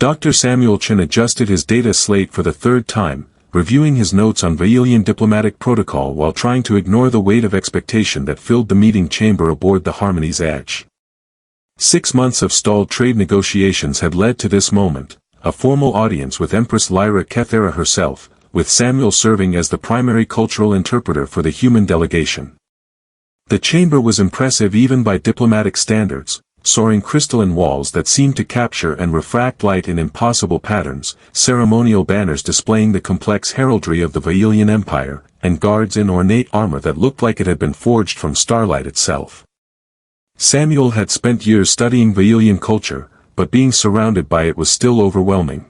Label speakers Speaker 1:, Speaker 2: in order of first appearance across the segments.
Speaker 1: Dr. Samuel Chen adjusted his data slate for the third time, reviewing his notes on Vailian diplomatic protocol while trying to ignore the weight of expectation that filled the meeting chamber aboard the Harmony's Edge. 6 months of stalled trade negotiations had led to this moment, a formal audience with Empress Lyra Kethera herself, with Samuel serving as the primary cultural interpreter for the human delegation. The chamber was impressive even by diplomatic standards, soaring crystalline walls that seemed to capture and refract light in impossible patterns, ceremonial banners displaying the complex heraldry of the Vailian Empire, and guards in ornate armor that looked like it had been forged from starlight itself. Samuel had spent years studying Vailian culture, but being surrounded by it was still overwhelming.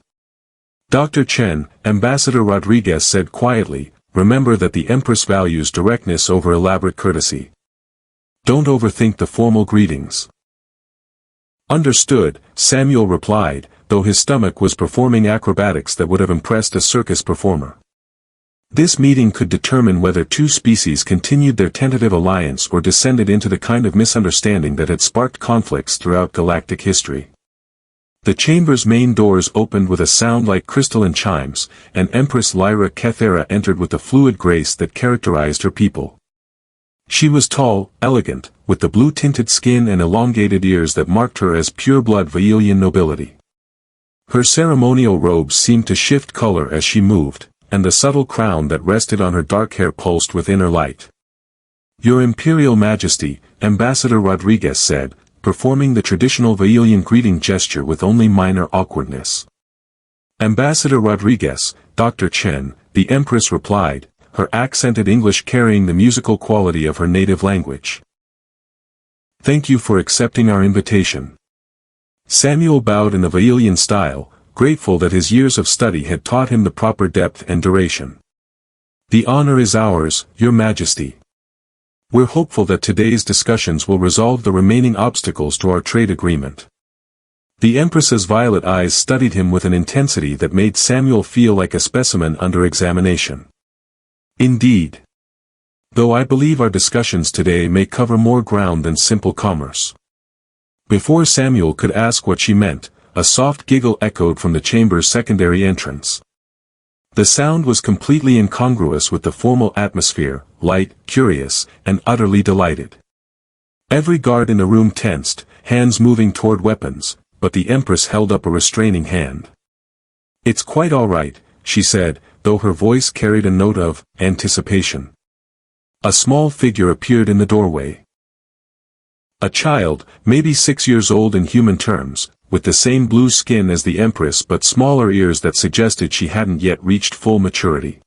Speaker 1: Dr. Chen, Ambassador Rodriguez said quietly, "Remember that the Empress values directness over elaborate courtesy. Don't overthink the formal greetings." "Understood," Samuel replied, though his stomach was performing acrobatics that would have impressed a circus performer. This meeting could determine whether two species continued their tentative alliance or descended into the kind of misunderstanding that had sparked conflicts throughout galactic history. The chamber's main doors opened with a sound like crystalline chimes, and Empress Lyra Kethera entered with the fluid grace that characterized her people. She was tall, elegant, with the blue-tinted skin and elongated ears that marked her as pure-blood Vailian nobility. Her ceremonial robes seemed to shift color as she moved, and the subtle crown that rested on her dark hair pulsed with inner light. "Your Imperial Majesty," Ambassador Rodriguez said, performing the traditional Vailian greeting gesture with only minor awkwardness. "Ambassador Rodriguez, Dr. Chen," the Empress replied, her accented English carrying the musical quality of her native language. "Thank you for accepting our invitation." Samuel bowed in the Vailian style, grateful that his years of study had taught him the proper depth and duration. "The honor is ours, Your Majesty. We're hopeful that today's discussions will resolve the remaining obstacles to our trade agreement." The Empress's violet eyes studied him with an intensity that made Samuel feel like a specimen under examination. "Indeed. Though I believe our discussions today may cover more ground than simple commerce." Before Samuel could ask what she meant, a soft giggle echoed from the chamber's secondary entrance. The sound was completely incongruous with the formal atmosphere, light, curious, and utterly delighted. Every guard in the room tensed, hands moving toward weapons, but the Empress held up a restraining hand. "It's quite all right," she said, though her voice carried a note of anticipation. A small figure appeared in the doorway. A child, maybe 6 years old in human terms, with the same blue skin as the Empress but smaller ears that suggested she hadn't yet reached full maturity.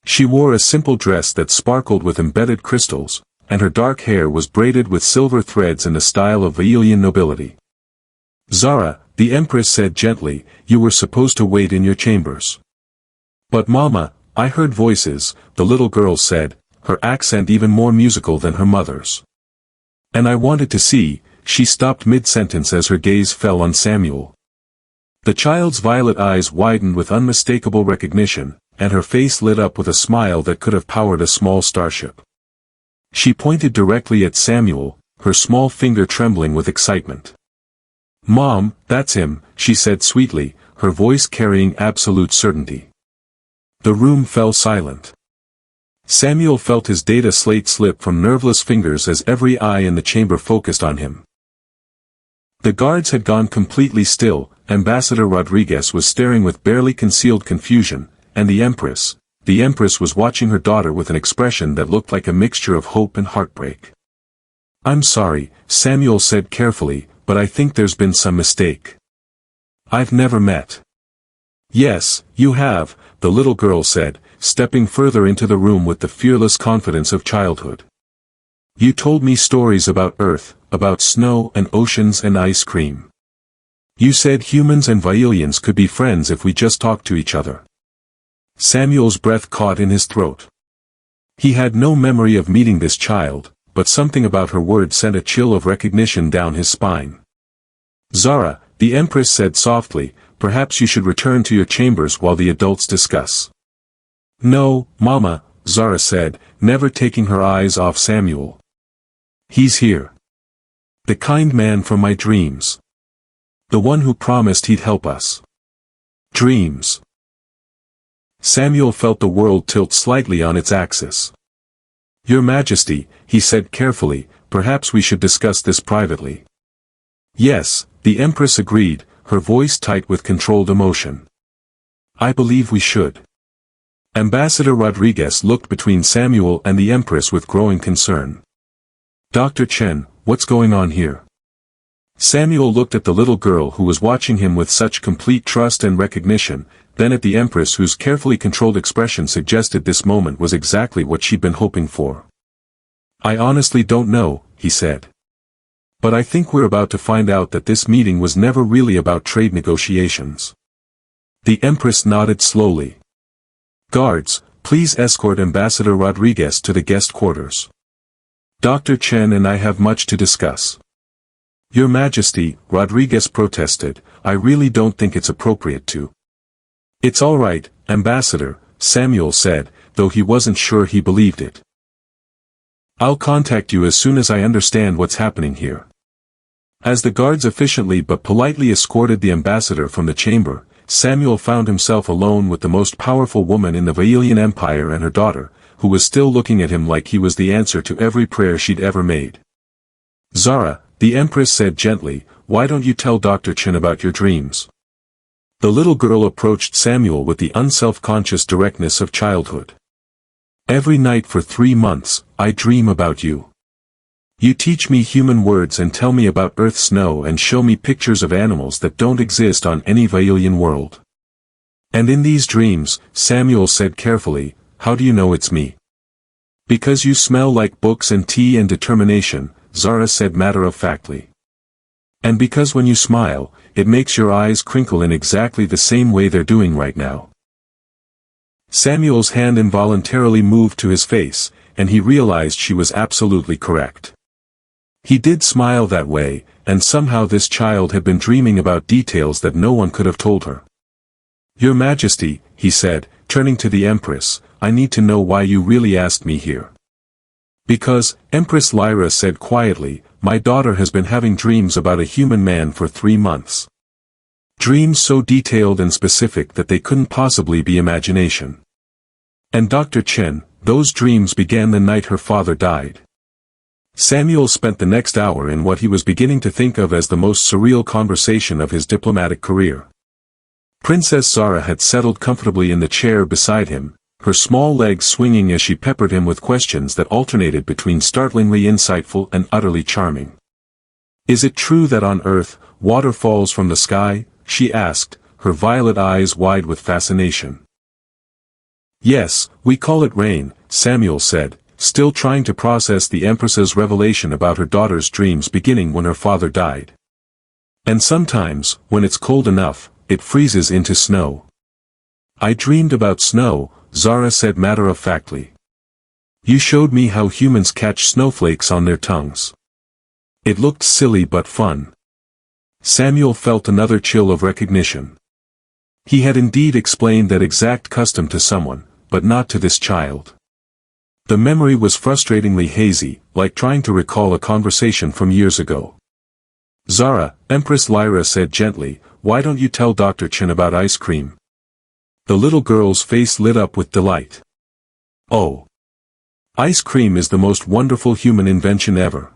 Speaker 1: She wore a simple dress that sparkled with embedded crystals, and her dark hair was braided with silver threads in the style of Vailian nobility. "Zara," the Empress said gently, "you were supposed to wait in your chambers." "But Mama, I heard voices," the little girl said, her accent even more musical than her mother's. "And I wanted to see," she stopped mid-sentence as her gaze fell on Samuel. The child's violet eyes widened with unmistakable recognition, and her face lit up with a smile that could have powered a small starship. She pointed directly at Samuel, her small finger trembling with excitement. "Mom, that's him," she said sweetly, her voice carrying absolute certainty. The room fell silent. Samuel felt his data slate slip from nerveless fingers as every eye in the chamber focused on him. The guards had gone completely still, Ambassador Rodriguez was staring with barely concealed confusion, and the Empress was watching her daughter with an expression that looked like a mixture of hope and heartbreak. "I'm sorry," Samuel said carefully, "but I think there's been some mistake. I've never met." "Yes, you have," the little girl said, stepping further into the room with the fearless confidence of childhood. "You told me stories about Earth, about snow and oceans and ice cream. You said humans and Vailians could be friends if we just talked to each other." Samuel's breath caught in his throat. He had no memory of meeting this child, but something about her words sent a chill of recognition down his spine. "Zara," the Empress said softly, "perhaps you should return to your chambers while the adults discuss." "No, Mama," Zara said, never taking her eyes off Samuel. "He's here. The kind man from my dreams. The one who promised he'd help us. Dreams. Samuel felt the world tilt slightly on its axis. Your Majesty, he said carefully, perhaps we should discuss this privately. Yes, the Empress agreed, her voice tight with controlled emotion. I believe we should. Ambassador Rodriguez looked between Samuel and the Empress with growing concern. Dr. Chen, what's going on here? Samuel looked at the little girl who was watching him with such complete trust and recognition, then at the Empress whose carefully controlled expression suggested this moment was exactly what she'd been hoping for. I honestly don't know, he said. But I think we're about to find out that this meeting was never really about trade negotiations. The Empress nodded slowly. Guards, please escort Ambassador Rodriguez to the guest quarters. Dr. Chen and I have much to discuss. Your Majesty, Rodriguez protested, I really don't think it's appropriate to. It's all right, Ambassador, Samuel said, though he wasn't sure he believed it. I'll contact you as soon as I understand what's happening here. As the guards efficiently but politely escorted the ambassador from the chamber, Samuel found himself alone with the most powerful woman in the Vailian Empire and her daughter, who was still looking at him like he was the answer to every prayer she'd ever made. Zara, the Empress said gently, why don't you tell Dr. Chen about your dreams? The little girl approached Samuel with the unself-conscious directness of childhood. Every night for 3 months, I dream about you. You teach me human words and tell me about Earth's snow and show me pictures of animals that don't exist on any Vailian world. And in these dreams, Samuel said carefully, how do you know it's me? Because you smell like books and tea and determination, Zara said matter-of-factly. And because when you smile, it makes your eyes crinkle in exactly the same way they're doing right now. Samuel's hand involuntarily moved to his face, and he realized she was absolutely correct. He did smile that way, and somehow this child had been dreaming about details that no one could have told her. Your Majesty, he said, turning to the Empress, I need to know why you really asked me here. Because, Empress Lyra said quietly, my daughter has been having dreams about a human man for 3 months. Dreams so detailed and specific that they couldn't possibly be imagination. And Dr. Chen, those dreams began the night her father died. Samuel spent the next hour in what he was beginning to think of as the most surreal conversation of his diplomatic career. Princess Zara had settled comfortably in the chair beside him, her small legs swinging as she peppered him with questions that alternated between startlingly insightful and utterly charming. Is it true that on Earth, water falls from the sky? She asked, her violet eyes wide with fascination. Yes, we call it rain, Samuel said, still trying to process the Empress's revelation about her daughter's dreams beginning when her father died. And sometimes, when it's cold enough, it freezes into snow. I dreamed about snow, Zara said matter-of-factly. You showed me how humans catch snowflakes on their tongues. It looked silly but fun. Samuel felt another chill of recognition. He had indeed explained that exact custom to someone, but not to this child. The memory was frustratingly hazy, like trying to recall a conversation from years ago. Zara, Empress Lyra said gently, why don't you tell Dr. Chen about ice cream? The little girl's face lit up with delight. Oh! Ice cream is the most wonderful human invention ever.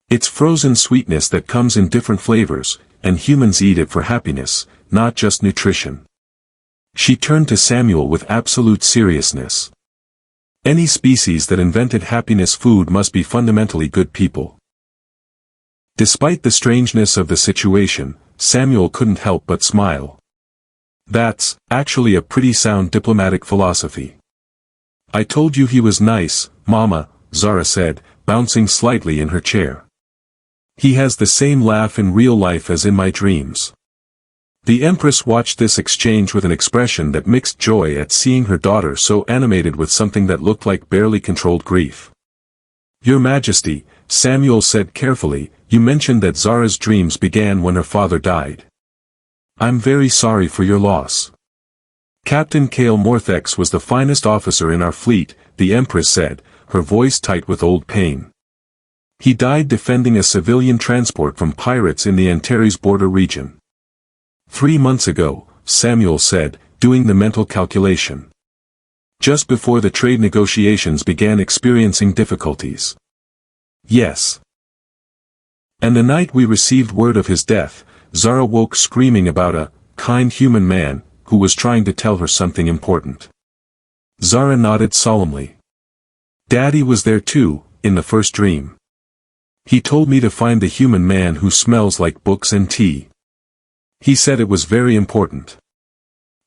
Speaker 1: It's frozen sweetness that comes in different flavors, and humans eat it for happiness, not just nutrition. She turned to Samuel with absolute seriousness. Any species that invented happiness food must be fundamentally good people. Despite the strangeness of the situation, Samuel couldn't help but smile. That's, actually a pretty sound diplomatic philosophy. I told you he was nice, Mama, Zara said, bouncing slightly in her chair. He has the same laugh in real life as in my dreams. The Empress watched this exchange with an expression that mixed joy at seeing her daughter so animated with something that looked like barely controlled grief. Your Majesty, Samuel said carefully, you mentioned that Zara's dreams began when her father died. I'm very sorry for your loss. Captain Kale Morthex was the finest officer in our fleet, the Empress said, her voice tight with old pain. He died defending a civilian transport from pirates in the Antares border region. 3 months ago, Samuel said, doing the mental calculation. Just before the trade negotiations began experiencing difficulties. Yes. And the night we received word of his death, Zara woke screaming about a kind human man who was trying to tell her something important. Zara nodded solemnly. Daddy was there too, in the first dream. He told me to find the human man who smells like books and tea. He said it was very important.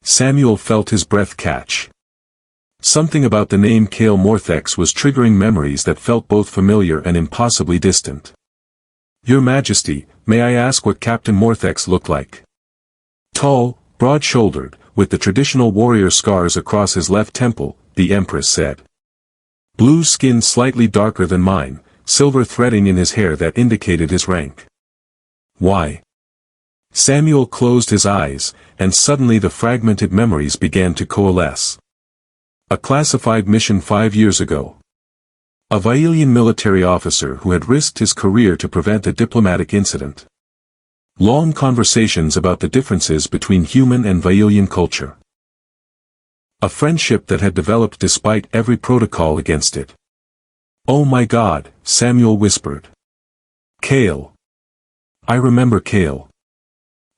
Speaker 1: Samuel felt his breath catch. Something about the name Kale Morthex was triggering memories that felt both familiar and impossibly distant. Your Majesty, may I ask what Captain Morthex looked like? Tall, broad-shouldered, with the traditional warrior scars across his left temple, the Empress said. Blue skin slightly darker than mine, silver threading in his hair that indicated his rank. Why? Samuel closed his eyes, and suddenly the fragmented memories began to coalesce. A classified mission 5 years ago. A Vailian military officer who had risked his career to prevent a diplomatic incident. Long conversations about the differences between human and Vailian culture. A friendship that had developed despite every protocol against it. Oh my God, Samuel whispered. Kale. I remember Kale.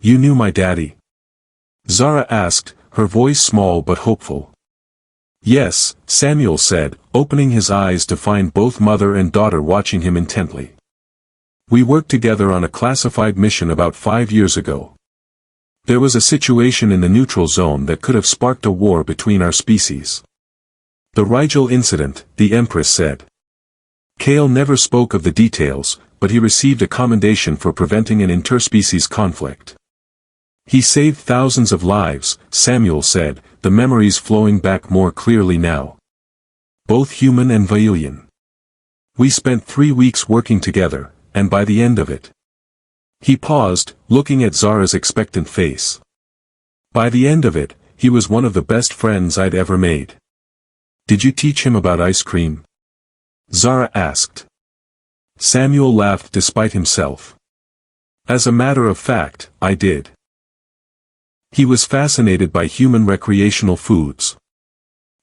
Speaker 1: You knew my daddy? Zara asked, her voice small but hopeful. Yes, Samuel said, opening his eyes to find both mother and daughter watching him intently. We worked together on a classified mission about 5 years ago. There was a situation in the neutral zone that could have sparked a war between our species. The Rigel incident, the Empress said. Kale never spoke of the details, but he received a commendation for preventing an interspecies conflict. He saved thousands of lives, Samuel said, the memories flowing back more clearly now. Both human and Vailian. We spent 3 weeks working together, and by the end of it. He paused, looking at Zara's expectant face. By the end of it, he was one of the best friends I'd ever made. Did you teach him about ice cream? Zara asked. Samuel laughed despite himself. As a matter of fact, I did. He was fascinated by human recreational foods.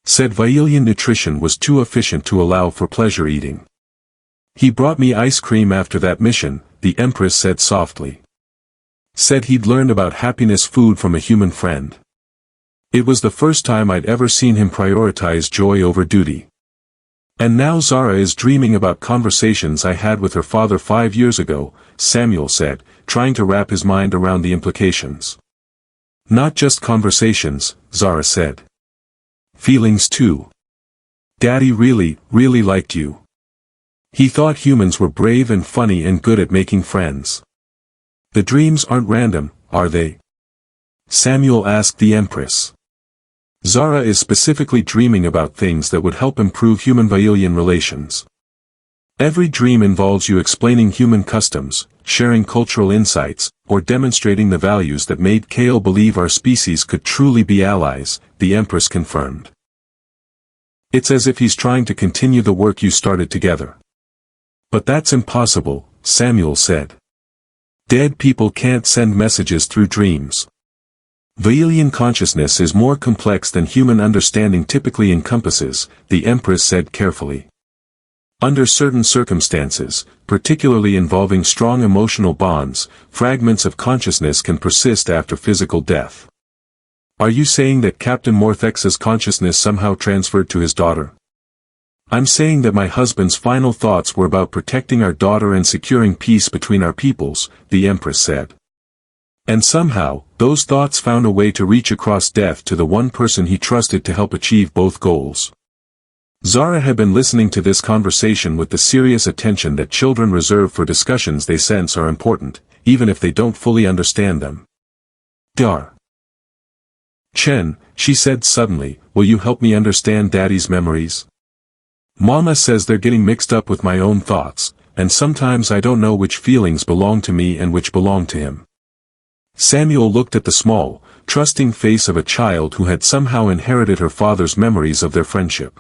Speaker 1: Said Vailian nutrition was too efficient to allow for pleasure eating. He brought me ice cream after that mission, the Empress said softly. Said he'd learned about happiness food from a human friend. It was the first time I'd ever seen him prioritize joy over duty. And now Zara is dreaming about conversations I had with her father 5 years ago, Samuel said, trying to wrap his mind around the implications. Not just conversations, Zara said. Feelings too. Daddy really liked you. He thought humans were brave and funny and good at making friends. The dreams aren't random, are they? Samuel asked the Empress. Zara is specifically dreaming about things that would help improve human-Vailian relations. Every dream involves you explaining human customs, sharing cultural insights, or demonstrating the values that made Kale believe our species could truly be allies, the Empress confirmed. It's as if he's trying to continue the work you started together. But that's impossible, Samuel said. Dead people can't send messages through dreams. Vailian consciousness is more complex than human understanding typically encompasses, the Empress said carefully. Under certain circumstances, particularly involving strong emotional bonds, fragments of consciousness can persist after physical death. Are you saying that Captain Morthex's consciousness somehow transferred to his daughter? I'm saying that my husband's final thoughts were about protecting our daughter and securing peace between our peoples, the Empress said. And somehow, those thoughts found a way to reach across death to the one person he trusted to help achieve both goals. Zara had been listening to this conversation with the serious attention that children reserve for discussions they sense are important, even if they don't fully understand them. Dar. Chen, she said suddenly, will you help me understand Daddy's memories? Mama says they're getting mixed up with my own thoughts, and sometimes I don't know which feelings belong to me and which belong to him. Samuel looked at the small, trusting face of a child who had somehow inherited her father's memories of their friendship.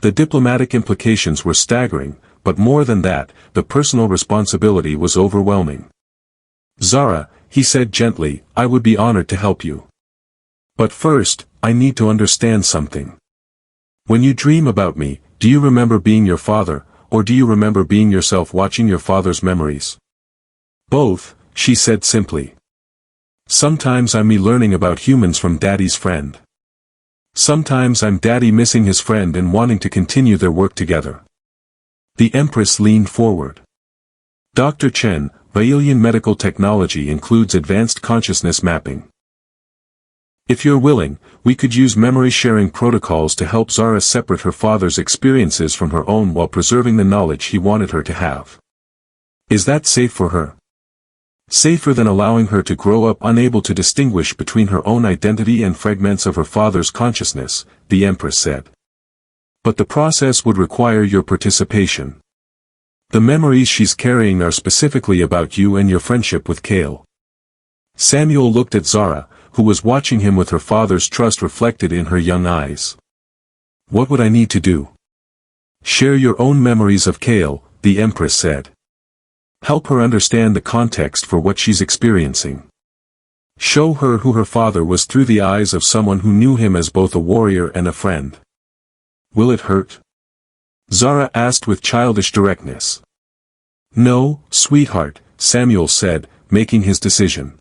Speaker 1: The diplomatic implications were staggering, but more than that, the personal responsibility was overwhelming. "Zara," he said gently, "I would be honored to help you. But first, I need to understand something. When you dream about me, do you remember being your father, or do you remember being yourself watching your father's memories?" "Both," she said simply. "Sometimes I'm me learning about humans from Daddy's friend. Sometimes I'm Daddy missing his friend and wanting to continue their work together." The Empress leaned forward. "Dr. Chen, Vailian medical technology includes advanced consciousness mapping. If you're willing, we could use memory-sharing protocols to help Zara separate her father's experiences from her own while preserving the knowledge he wanted her to have. Is that safe for her? Safer than allowing her to grow up unable to distinguish between her own identity and fragments of her father's consciousness," the Empress said. "But the process would require your participation. The memories she's carrying are specifically about you and your friendship with Kale." Samuel looked at Zara, who was watching him with her father's trust reflected in her young eyes. "What would I need to do?" "Share your own memories of Kale," the Empress said. "Help her understand the context for what she's experiencing. Show her who her father was through the eyes of someone who knew him as both a warrior and a friend." "Will it hurt?" Zara asked with childish directness. "No, sweetheart," Samuel said, making his decision.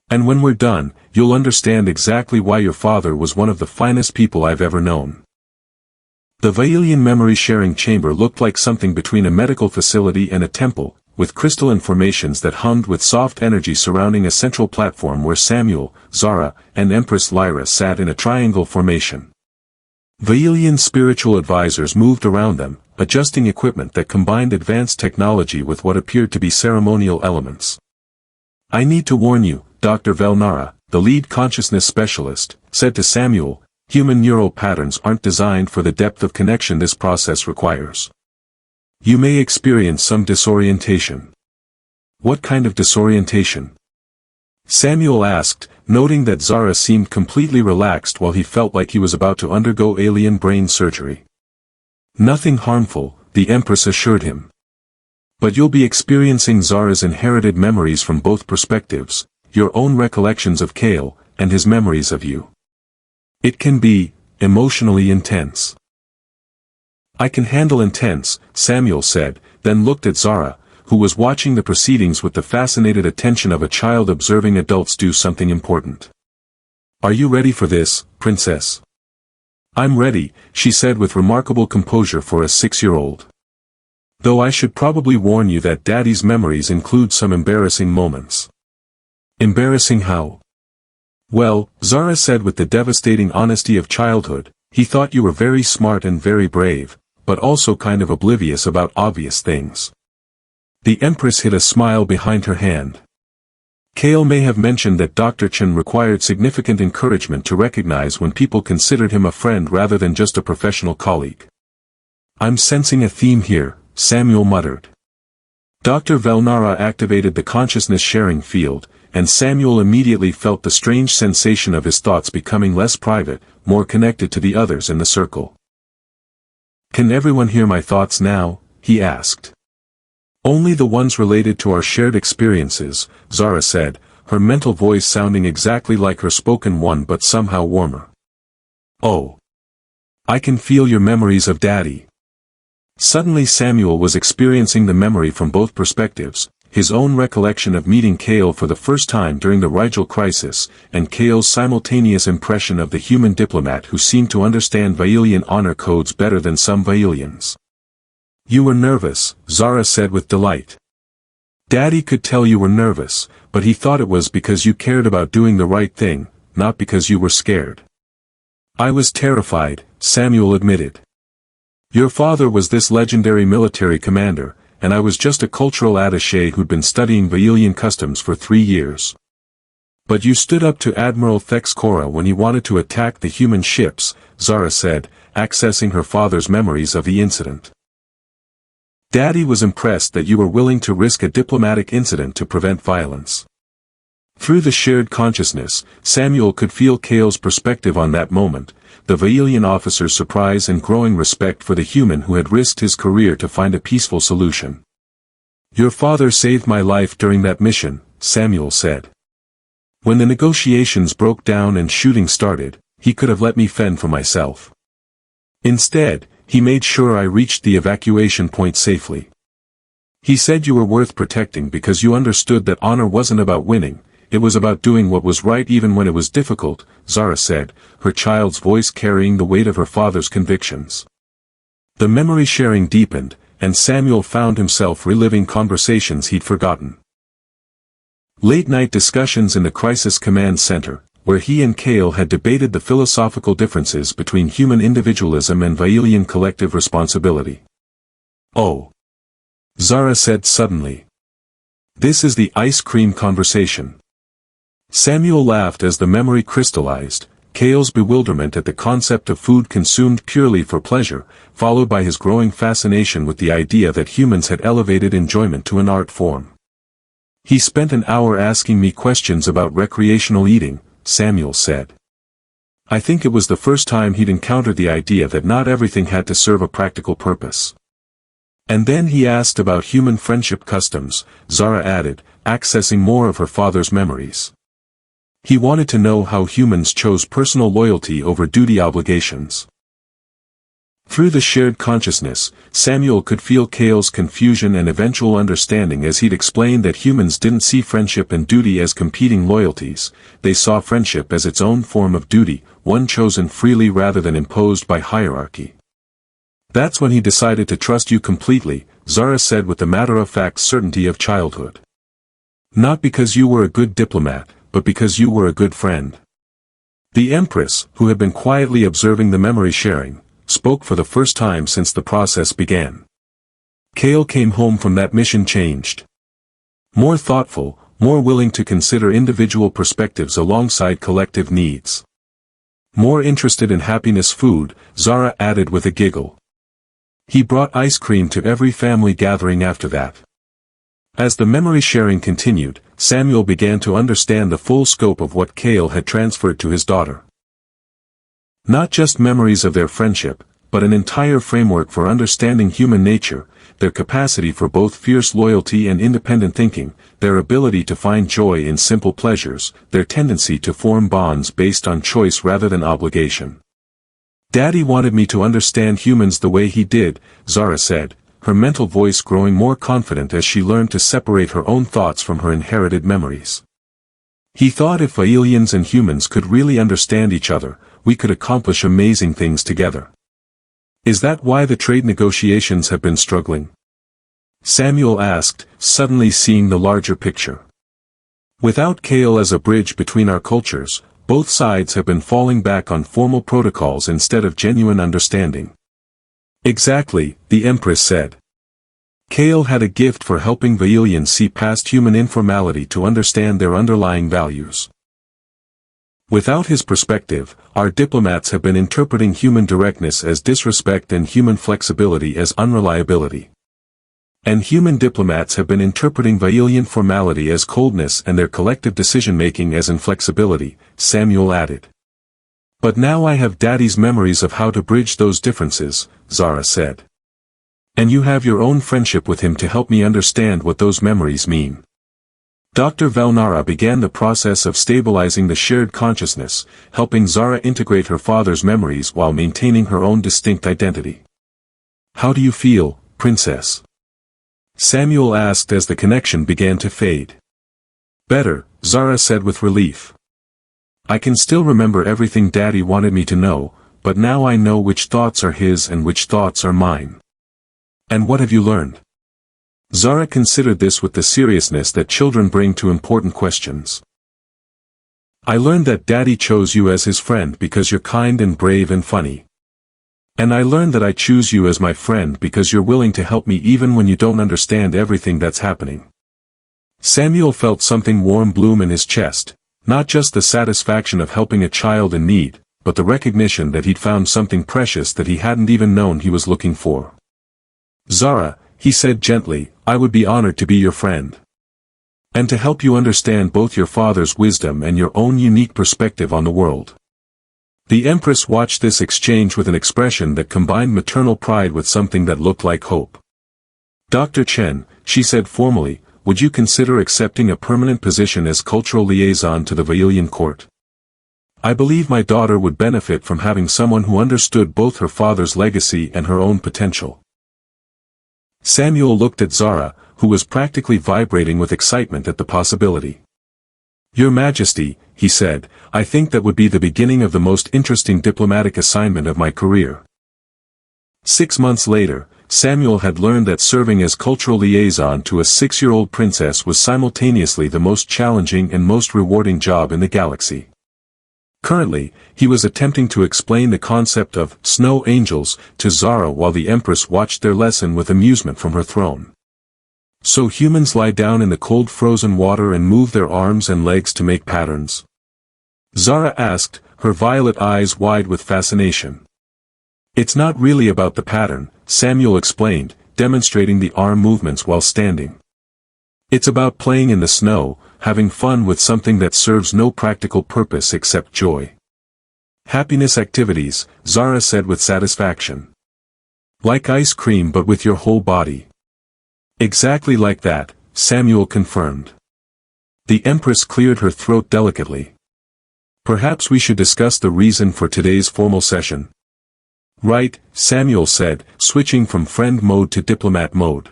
Speaker 1: "And when we're done, you'll understand exactly why your father was one of the finest people I've ever known." The Vailian memory-sharing chamber looked like something between a medical facility and a temple, with crystalline formations that hummed with soft energy surrounding a central platform where Samuel, Zara, and Empress Lyra sat in a triangle formation. Vailian spiritual advisors moved around them, adjusting equipment that combined advanced technology with what appeared to be ceremonial elements. "I need to warn you," Dr. Velnara, the lead consciousness specialist, said to Samuel, "human neural patterns aren't designed for the depth of connection this process requires. You may experience some disorientation." "What kind of disorientation?" Samuel asked, noting that Zara seemed completely relaxed while he felt like he was about to undergo alien brain surgery. "Nothing harmful," the Empress assured him. "But you'll be experiencing Zara's inherited memories from both perspectives, your own recollections of Kale, and his memories of you. It can be emotionally intense." "I can handle intense," Samuel said, then looked at Zara, who was watching the proceedings with the fascinated attention of a child observing adults do something important. "Are you ready for this, Princess?" "I'm ready," she said with remarkable composure for a 6-year-old. "Though I should probably warn you that Daddy's memories include some embarrassing moments." "Embarrassing how?" "Well," Zara said with the devastating honesty of childhood, "he thought you were very smart and very brave, but also kind of oblivious about obvious things." The Empress hid a smile behind her hand. "Kale may have mentioned that Dr. Chen required significant encouragement to recognize when people considered him a friend rather than just a professional colleague." "I'm sensing a theme here," Samuel muttered. Dr. Velnara activated the consciousness-sharing field, and Samuel immediately felt the strange sensation of his thoughts becoming less private, more connected to the others in the circle. "Can everyone hear my thoughts now?" he asked. "Only the ones related to our shared experiences," Zara said, her mental voice sounding exactly like her spoken one but somehow warmer. "Oh. I can feel your memories of Daddy." Suddenly Samuel was experiencing the memory from both perspectives, his own recollection of meeting Kale for the first time during the Rigel crisis, and Kale's simultaneous impression of the human diplomat who seemed to understand Vailian honor codes better than some Vailians. "You were nervous," Zara said with delight. "Daddy could tell you were nervous, but he thought it was because you cared about doing the right thing, not because you were scared." "I was terrified," Samuel admitted. "Your father was this legendary military commander, and I was just a cultural attaché who'd been studying Vailian customs for 3 years. But you stood up to Admiral Thex Cora when he wanted to attack the human ships," Zara said, accessing her father's memories of the incident. "Daddy was impressed that you were willing to risk a diplomatic incident to prevent violence." Through the shared consciousness, Samuel could feel Cale's perspective on that moment, the Vailian officer's surprise and growing respect for the human who had risked his career to find a peaceful solution. "Your father saved my life during that mission," Samuel said. "When the negotiations broke down and shooting started, he could have let me fend for myself. Instead, he made sure I reached the evacuation point safely. He said you were worth protecting because you understood that honor wasn't about winning, it was about doing what was right even when it was difficult," Zara said, her child's voice carrying the weight of her father's convictions. The memory sharing deepened, and Samuel found himself reliving conversations he'd forgotten. Late-night discussions in the Crisis Command Center, where he and Cale had debated the philosophical differences between human individualism and Vailian collective responsibility. "Oh," Zara said suddenly. "This is the ice cream conversation." Samuel laughed as the memory crystallized, Cale's bewilderment at the concept of food consumed purely for pleasure, followed by his growing fascination with the idea that humans had elevated enjoyment to an art form. "He spent an hour asking me questions about recreational eating," Samuel said. "I think it was the first time he'd encountered the idea that not everything had to serve a practical purpose. And then he asked about human friendship customs," Zara added, accessing more of her father's memories. "He wanted to know how humans chose personal loyalty over duty obligations." Through the shared consciousness, Samuel could feel Cale's confusion and eventual understanding as he'd explained that humans didn't see friendship and duty as competing loyalties, they saw friendship as its own form of duty, one chosen freely rather than imposed by hierarchy. "That's when he decided to trust you completely," Zara said with the matter-of-fact certainty of childhood. "Not because you were a good diplomat, but because you were a good friend." The Empress, who had been quietly observing the memory sharing, spoke for the first time since the process began. "Cale came home from that mission changed. More thoughtful, more willing to consider individual perspectives alongside collective needs. More interested in happiness food," Zara added with a giggle. "He brought ice cream to every family gathering after that." As the memory sharing continued, Samuel began to understand the full scope of what Cale had transferred to his daughter. Not just memories of their friendship, but an entire framework for understanding human nature, their capacity for both fierce loyalty and independent thinking, their ability to find joy in simple pleasures, their tendency to form bonds based on choice rather than obligation. "Daddy wanted me to understand humans the way he did," Zara said, her mental voice growing more confident as she learned to separate her own thoughts from her inherited memories. "He thought if Vailians and humans could really understand each other, we could accomplish amazing things together." "Is that why the trade negotiations have been struggling?" Samuel asked, suddenly seeing the larger picture. "Without Cale as a bridge between our cultures, both sides have been falling back on formal protocols instead of genuine understanding." "Exactly," the Empress said. "Cale had a gift for helping Vailians see past human informality to understand their underlying values. Without his perspective, our diplomats have been interpreting human directness as disrespect and human flexibility as unreliability. And human diplomats have been interpreting Vailian formality as coldness and their collective decision-making as inflexibility," Samuel added. "But now I have Daddy's memories of how to bridge those differences," Zara said. "And you have your own friendship with him to help me understand what those memories mean." Dr. Valnara began the process of stabilizing the shared consciousness, helping Zara integrate her father's memories while maintaining her own distinct identity. "How do you feel, Princess?" Samuel asked as the connection began to fade. "Better," Zara said with relief. "I can still remember everything Daddy wanted me to know, but now I know which thoughts are his and which thoughts are mine." "And what have you learned?" Zara considered this with the seriousness that children bring to important questions. "I learned that Daddy chose you as his friend because you're kind and brave and funny. And I learned that I choose you as my friend because you're willing to help me even when you don't understand everything that's happening." Samuel felt something warm bloom in his chest, not just the satisfaction of helping a child in need, but the recognition that he'd found something precious that he hadn't even known he was looking for. "Zara," he said gently, "I would be honored to be your friend. and to help you understand both your father's wisdom and your own unique perspective on the world." The Empress watched this exchange with an expression that combined maternal pride with something that looked like hope. "Dr. Chen," she said formally, "would you consider accepting a permanent position as cultural liaison to the Vailian court? I believe my daughter would benefit from having someone who understood both her father's legacy and her own potential." Samuel looked at Zara, who was practically vibrating with excitement at the possibility. "Your Majesty," he said, "I think that would be the beginning of the most interesting diplomatic assignment of my career." 6 months later, Samuel had learned that serving as cultural liaison to a 6-year-old princess was simultaneously the most challenging and most rewarding job in the galaxy. Currently, he was attempting to explain the concept of snow angels to Zara while the Empress watched their lesson with amusement from her throne. "So humans lie down in the cold frozen water and move their arms and legs to make patterns?" Zara asked, her violet eyes wide with fascination. "It's not really about the pattern," Samuel explained, demonstrating the arm movements while standing. "It's about playing in the snow, having fun with something that serves no practical purpose except joy." "Happiness activities," Zara said with satisfaction. "Like ice cream but with your whole body." "Exactly like that," Samuel confirmed. The Empress cleared her throat delicately. "Perhaps we should discuss the reason for today's formal session." "Right," Samuel said, switching from friend mode to diplomat mode.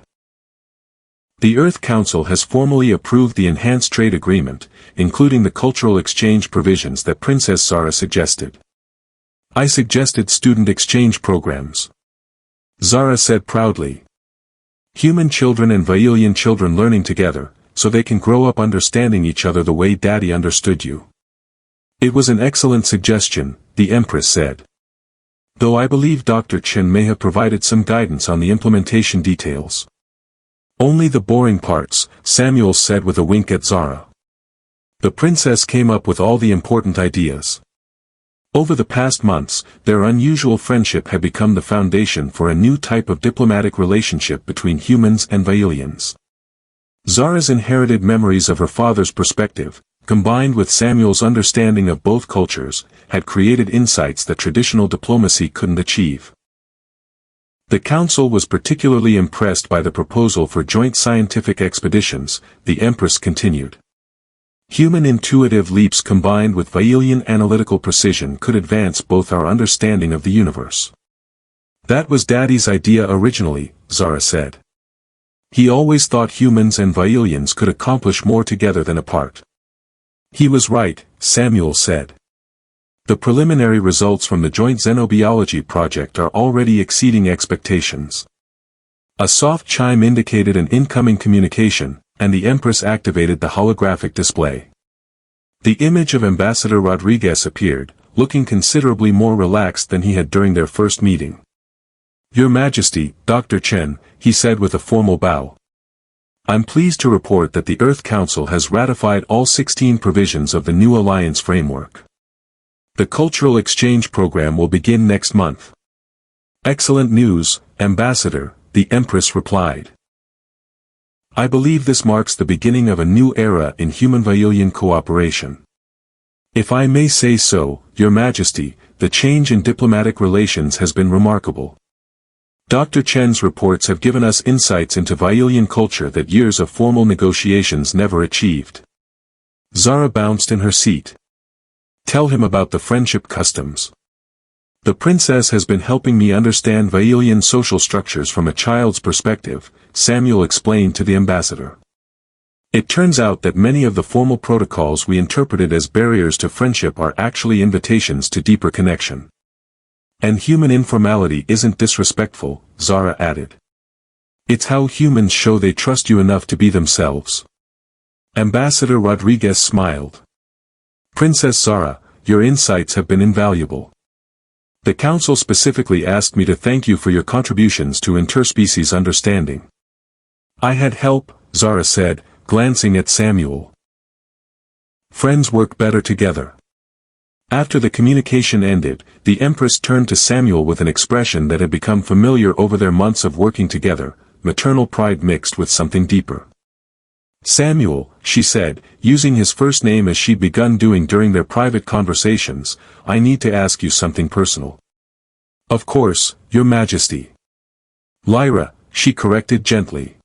Speaker 1: The Earth Council has formally approved the enhanced trade agreement, including the cultural exchange provisions that Princess Zara suggested. "I suggested student exchange programs," Zara said proudly. "Human children and Vailian children learning together, so they can grow up understanding each other the way Daddy understood you." "It was an excellent suggestion," the Empress said. "Though I believe Dr. Chen may have provided some guidance on the implementation details." "Only the boring parts," Samuel said with a wink at Zara. "The princess came up with all the important ideas." Over the past months, their unusual friendship had become the foundation for a new type of diplomatic relationship between humans and Vailians. Zara's inherited memories of her father's perspective, combined with Samuel's understanding of both cultures, had created insights that traditional diplomacy couldn't achieve. The Council was particularly impressed by the proposal for joint scientific expeditions, the Empress continued. Human intuitive leaps combined with Vailian analytical precision could advance both our understanding of the universe. "That was Daddy's idea originally," Zara said. "He always thought humans and Vailians could accomplish more together than apart." "He was right," Samuel said. "The preliminary results from the joint xenobiology project are already exceeding expectations." A soft chime indicated an incoming communication, and the Empress activated the holographic display. The image of Ambassador Rodriguez appeared, looking considerably more relaxed than he had during their first meeting. "Your Majesty, Dr. Chen," he said with a formal bow. "I'm pleased to report that the Earth Council has ratified all 16 provisions of the new alliance framework. The cultural exchange program will begin next month." "Excellent news, Ambassador," the Empress replied. "I believe this marks the beginning of a new era in human-Vailian cooperation. If I may say so, Your Majesty, the change in diplomatic relations has been remarkable. Dr. Chen's reports have given us insights into Vailian culture that years of formal negotiations never achieved." Zara bounced in her seat. "Tell him about the friendship customs." "The princess has been helping me understand Vailian social structures from a child's perspective," Samuel explained to the ambassador. "It turns out that many of the formal protocols we interpreted as barriers to friendship are actually invitations to deeper connection. And human informality isn't disrespectful," Zara added. "It's how humans show they trust you enough to be themselves." Ambassador Rodriguez smiled. "Princess Zara, your insights have been invaluable. The Council specifically asked me to thank you for your contributions to interspecies understanding." "I had help," Zara said, glancing at Samuel. "Friends work better together." After the communication ended, the Empress turned to Samuel with an expression that had become familiar over their months of working together, maternal pride mixed with something deeper. Samuel, she said, using his first name as she'd begun doing during their private conversations, I need to ask you something personal. Of course, Your Majesty. Lyra, she corrected gently.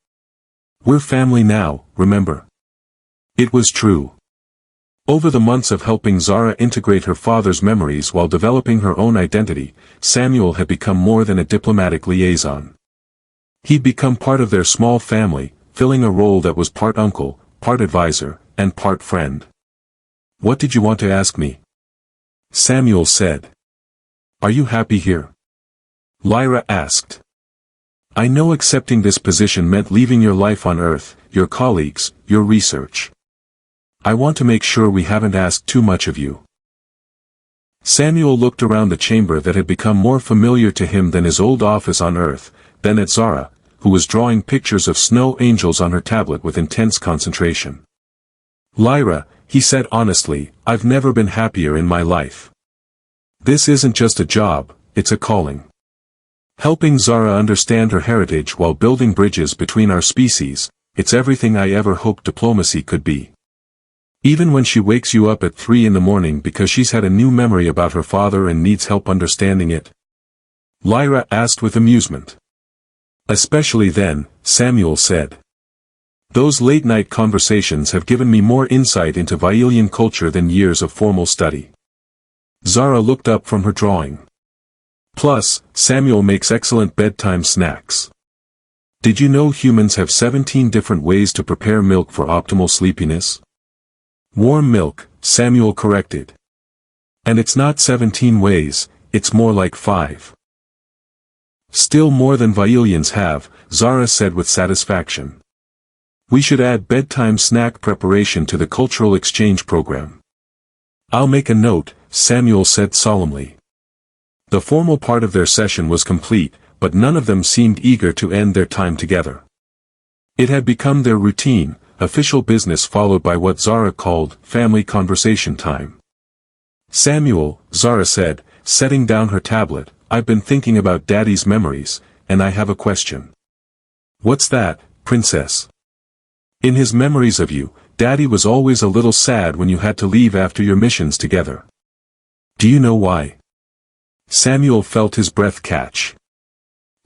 Speaker 1: We're family now, remember? It was true. Over the months of helping Zara integrate her father's memories while developing her own identity, Samuel had become more than a diplomatic liaison. He'd become part of their small family, filling a role that was part uncle, part advisor, and part friend. What did you want to ask me? Samuel said. Are you happy here? Lyra asked. I know accepting this position meant leaving your life on Earth, your colleagues, your research. I want to make sure we haven't asked too much of you. Samuel looked around the chamber that had become more familiar to him than his old office on Earth, then at Zara, who was drawing pictures of snow angels on her tablet with intense concentration. Lyra, he said honestly, I've never been happier in my life. This isn't just a job, it's a calling. Helping Zara understand her heritage while building bridges between our species, it's everything I ever hoped diplomacy could be. Even when she wakes you up at 3 in the morning because she's had a new memory about her father and needs help understanding it? Lyra asked with amusement. Especially then, Samuel said. Those late-night conversations have given me more insight into Vailian culture than years of formal study. Zara looked up from her drawing. Plus, Samuel makes excellent bedtime snacks. Did you know humans have 17 different ways to prepare milk for optimal sleepiness? Warm milk, Samuel corrected. And it's not 17 ways, it's more like 5. Still more than Vailians have, Zara said with satisfaction. We should add bedtime snack preparation to the cultural exchange program. I'll make a note, Samuel said solemnly. The formal part of their session was complete, but none of them seemed eager to end their time together. It had become their routine, official business followed by what Zara called family conversation time. Samuel, Zara said, setting down her tablet, I've been thinking about Daddy's memories, and I have a question. What's that, Princess? In his memories of you, Daddy was always a little sad when you had to leave after your missions together. Do you know why? Samuel felt his breath catch.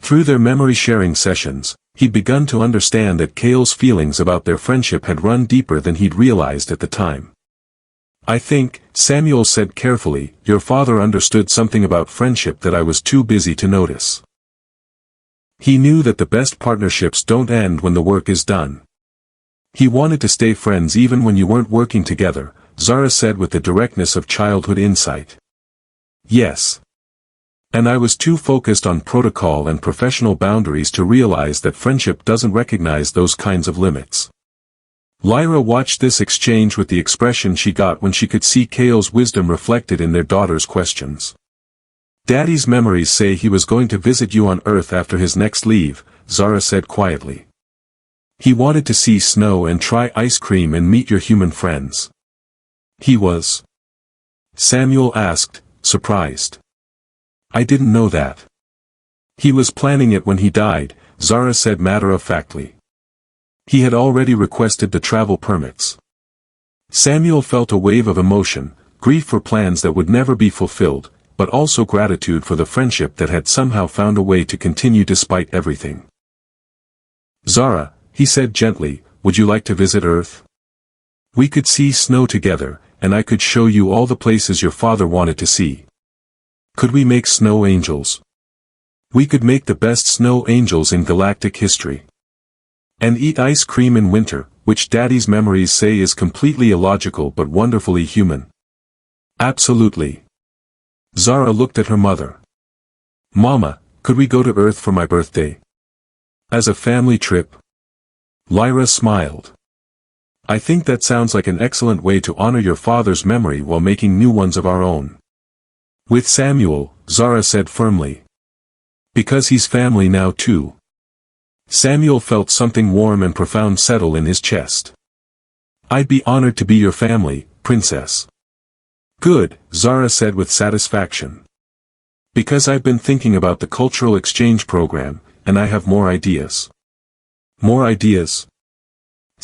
Speaker 1: Through their memory-sharing sessions, he'd begun to understand that Kale's feelings about their friendship had run deeper than he'd realized at the time. I think, Samuel said carefully, your father understood something about friendship that I was too busy to notice. He knew that the best partnerships don't end when the work is done. He wanted to stay friends even when you weren't working together, Zara said with the directness of childhood insight. Yes. And I was too focused on protocol and professional boundaries to realize that friendship doesn't recognize those kinds of limits. Lyra watched this exchange with the expression she got when she could see Kale's wisdom reflected in their daughter's questions. Daddy's memories say he was going to visit you on Earth after his next leave, Zara said quietly. He wanted to see snow and try ice cream and meet your human friends. He was? Samuel asked, surprised. I didn't know that. He was planning it when he died, Zara said matter-of-factly. He had already requested the travel permits. Samuel felt a wave of emotion, grief for plans that would never be fulfilled, but also gratitude for the friendship that had somehow found a way to continue despite everything. Zara, he said gently, would you like to visit Earth? We could see snow together, and I could show you all the places your father wanted to see. Could we make snow angels? We could make the best snow angels in galactic history. And eat ice cream in winter, which Daddy's memories say is completely illogical but wonderfully human. Absolutely. Zara looked at her mother. Mama, could we go to Earth for my birthday? As a family trip? Lyra smiled. I think that sounds like an excellent way to honor your father's memory while making new ones of our own. With Samuel, Zara said firmly. Because he's family now too. Samuel felt something warm and profound settle in his chest. I'd be honored to be your family, Princess. Good, Zara said with satisfaction. Because I've been thinking about the cultural exchange program, and I have more ideas. More ideas?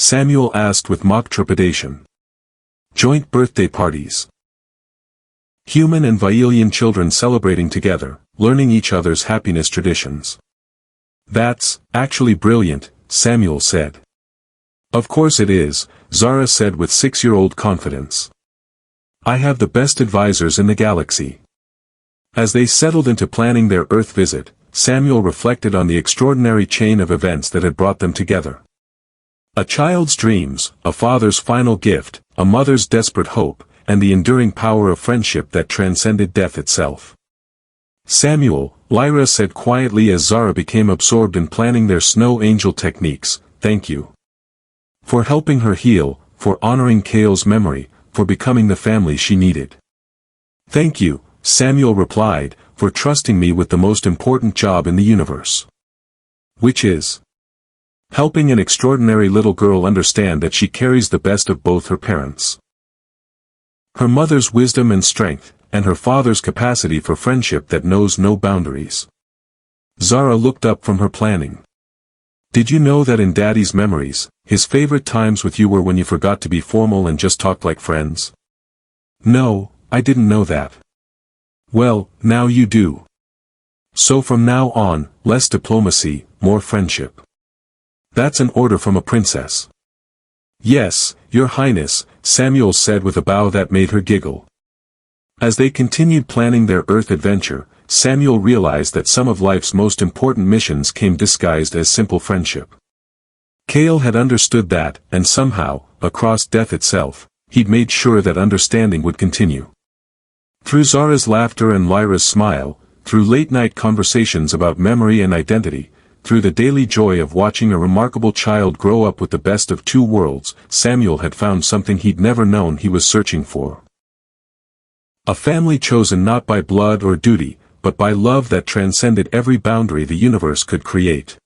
Speaker 1: Samuel asked with mock trepidation. Joint birthday parties. Human and Vailian children celebrating together, learning each other's happiness traditions. That's actually brilliant, Samuel said. Of course it is, Zara said with 6-year-old confidence. I have the best advisors in the galaxy. As they settled into planning their Earth visit, Samuel reflected on the extraordinary chain of events that had brought them together. A child's dreams, a father's final gift, a mother's desperate hope, and the enduring power of friendship that transcended death itself. Samuel, Lyra said quietly as Zara became absorbed in planning their snow angel techniques, thank you. For helping her heal, for honoring Kale's memory, for becoming the family she needed. Thank you, Samuel replied, for trusting me with the most important job in the universe. Which is helping an extraordinary little girl understand that she carries the best of both her parents. Her mother's wisdom and strength, and her father's capacity for friendship that knows no boundaries. Zara looked up from her planning. Did you know that in Daddy's memories, his favorite times with you were when you forgot to be formal and just talked like friends? No, I didn't know that. Well, now you do. So from now on, less diplomacy, more friendship. That's an order from a princess. Yes, Your Highness, Samuel said with a bow that made her giggle. As they continued planning their Earth adventure, Samuel realized that some of life's most important missions came disguised as simple friendship. Kale had understood that, and somehow, across death itself, he'd made sure that understanding would continue. Through Zara's laughter and Lyra's smile, through late-night conversations about memory and identity, through the daily joy of watching a remarkable child grow up with the best of two worlds, Samuel had found something he'd never known he was searching for. A family chosen not by blood or duty, but by love that transcended every boundary the universe could create.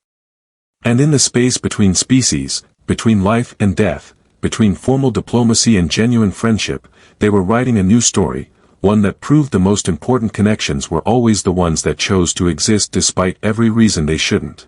Speaker 1: And in the space between species, between life and death, between formal diplomacy and genuine friendship, they were writing a new story, one that proved the most important connections were always the ones that chose to exist despite every reason they shouldn't.